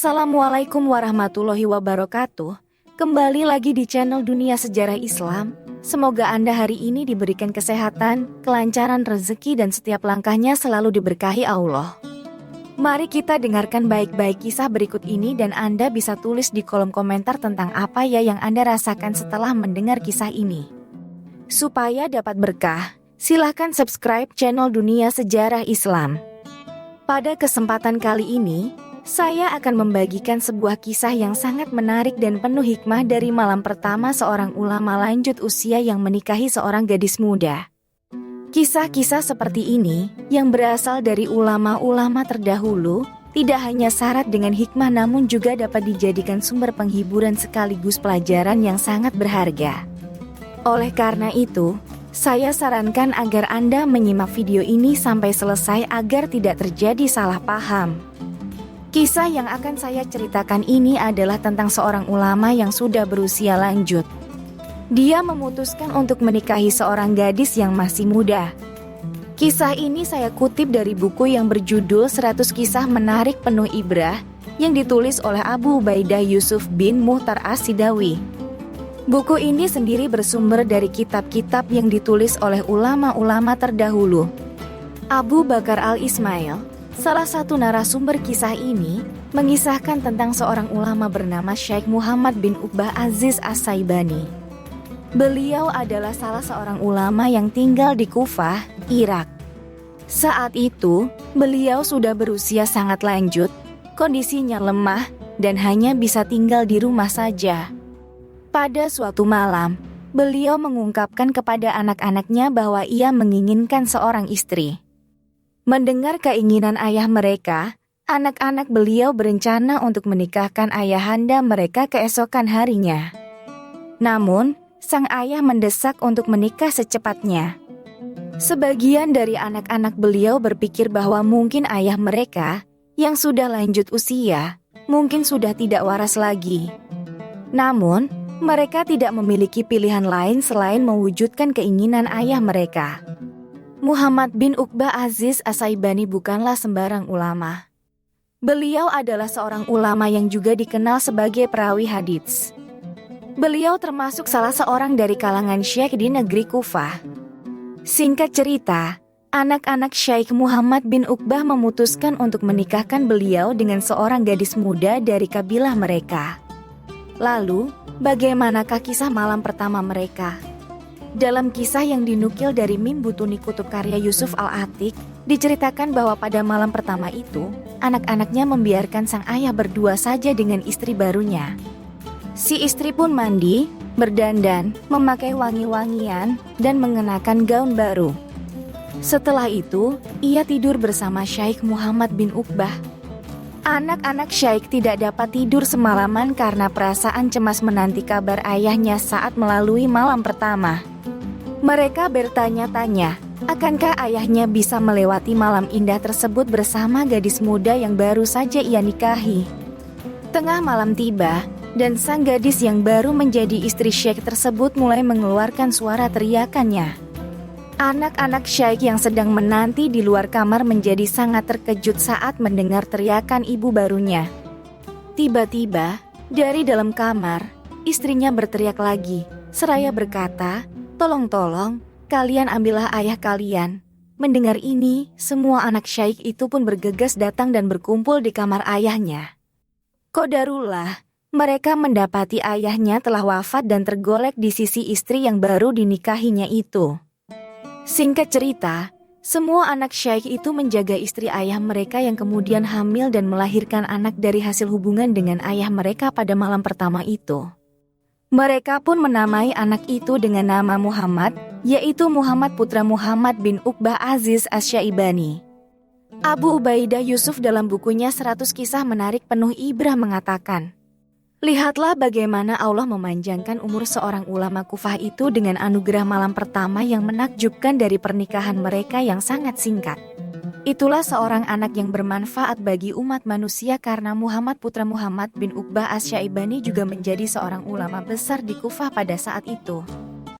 Assalamualaikum warahmatullahi wabarakatuh. Kembali lagi di channel Dunia Sejarah Islam. Semoga Anda hari ini diberikan kesehatan, kelancaran rezeki dan setiap langkahnya selalu diberkahi Allah. Mari kita dengarkan baik-baik kisah berikut ini dan Anda bisa tulis di kolom komentar tentang apa ya yang Anda rasakan setelah mendengar kisah ini. Supaya dapat berkah, silahkan subscribe channel Dunia Sejarah Islam. Pada kesempatan kali ini, saya akan membagikan sebuah kisah yang sangat menarik dan penuh hikmah dari malam pertama seorang ulama lanjut usia yang menikahi seorang gadis muda. Kisah-kisah seperti ini, yang berasal dari ulama-ulama terdahulu, tidak hanya syarat dengan hikmah namun juga dapat dijadikan sumber penghiburan sekaligus pelajaran yang sangat berharga. Oleh karena itu, saya sarankan agar Anda menyimak video ini sampai selesai agar tidak terjadi salah paham. Kisah yang akan saya ceritakan ini adalah tentang seorang ulama yang sudah berusia lanjut. Dia memutuskan untuk menikahi seorang gadis yang masih muda. Kisah ini saya kutip dari buku yang berjudul 100 Kisah Menarik Penuh Ibrah yang ditulis oleh Abu Ubaidah Yusuf bin Muhtar As-Sidawi. Buku ini sendiri bersumber dari kitab-kitab yang ditulis oleh ulama-ulama terdahulu. Abu Bakar Al-Ismail, salah satu narasumber kisah ini, mengisahkan tentang seorang ulama bernama Syekh Muhammad bin Uqbah Aziz As-Saibani. Beliau adalah salah seorang ulama yang tinggal di Kufah, Irak. Saat itu, beliau sudah berusia sangat lanjut, kondisinya lemah, dan hanya bisa tinggal di rumah saja. Pada suatu malam, beliau mengungkapkan kepada anak-anaknya bahwa ia menginginkan seorang istri. Mendengar keinginan ayah mereka, anak-anak beliau berencana untuk menikahkan ayahanda mereka keesokan harinya. Namun, sang ayah mendesak untuk menikah secepatnya. Sebagian dari anak-anak beliau berpikir bahwa mungkin ayah mereka, yang sudah lanjut usia, mungkin sudah tidak waras lagi. Namun, mereka tidak memiliki pilihan lain selain mewujudkan keinginan ayah mereka. Muhammad bin Uqbah Aziz As-Saibani bukanlah sembarang ulama. Beliau adalah seorang ulama yang juga dikenal sebagai perawi hadits. Beliau termasuk salah seorang dari kalangan syekh di negeri Kufah. Singkat cerita, anak-anak Syekh Muhammad bin Uqbah memutuskan untuk menikahkan beliau dengan seorang gadis muda dari kabilah mereka. Lalu, bagaimanakah kisah malam pertama mereka? Dalam kisah yang dinukil dari Min Butuni Kutub karya Yusuf Al-Atiq, diceritakan bahwa pada malam pertama itu, anak-anaknya membiarkan sang ayah berdua saja dengan istri barunya. Si istri pun mandi, berdandan, memakai wangi-wangian, dan mengenakan gaun baru. Setelah itu, ia tidur bersama Syekh Muhammad bin Uqbah. Anak-anak Syekh tidak dapat tidur semalaman karena perasaan cemas menanti kabar ayahnya saat melalui malam pertama. Mereka bertanya-tanya, akankah ayahnya bisa melewati malam indah tersebut bersama gadis muda yang baru saja ia nikahi. Tengah malam tiba, dan sang gadis yang baru menjadi istri Syekh tersebut mulai mengeluarkan suara teriakannya. Anak-anak Syekh yang sedang menanti di luar kamar menjadi sangat terkejut saat mendengar teriakan ibu barunya. Tiba-tiba, dari dalam kamar, istrinya berteriak lagi, seraya berkata, "Tolong-tolong, kalian ambillah ayah kalian." Mendengar ini, semua anak Syekh itu pun bergegas datang dan berkumpul di kamar ayahnya. Qadarullah, mereka mendapati ayahnya telah wafat dan tergolek di sisi istri yang baru dinikahinya itu. Singkat cerita, semua anak Syekh itu menjaga istri ayah mereka yang kemudian hamil dan melahirkan anak dari hasil hubungan dengan ayah mereka pada malam pertama itu. Mereka pun menamai anak itu dengan nama Muhammad, yaitu Muhammad putra Muhammad bin Uqbah Aziz As-Syaibani. Abu Ubaidah Yusuf dalam bukunya 100 Kisah Menarik Penuh Ibrah mengatakan, "Lihatlah bagaimana Allah memanjangkan umur seorang ulama Kufah itu dengan anugerah malam pertama yang menakjubkan dari pernikahan mereka yang sangat singkat. Itulah seorang anak yang bermanfaat bagi umat manusia karena Muhammad putra Muhammad bin Uqbah As-Syaibani juga menjadi seorang ulama besar di Kufah pada saat itu."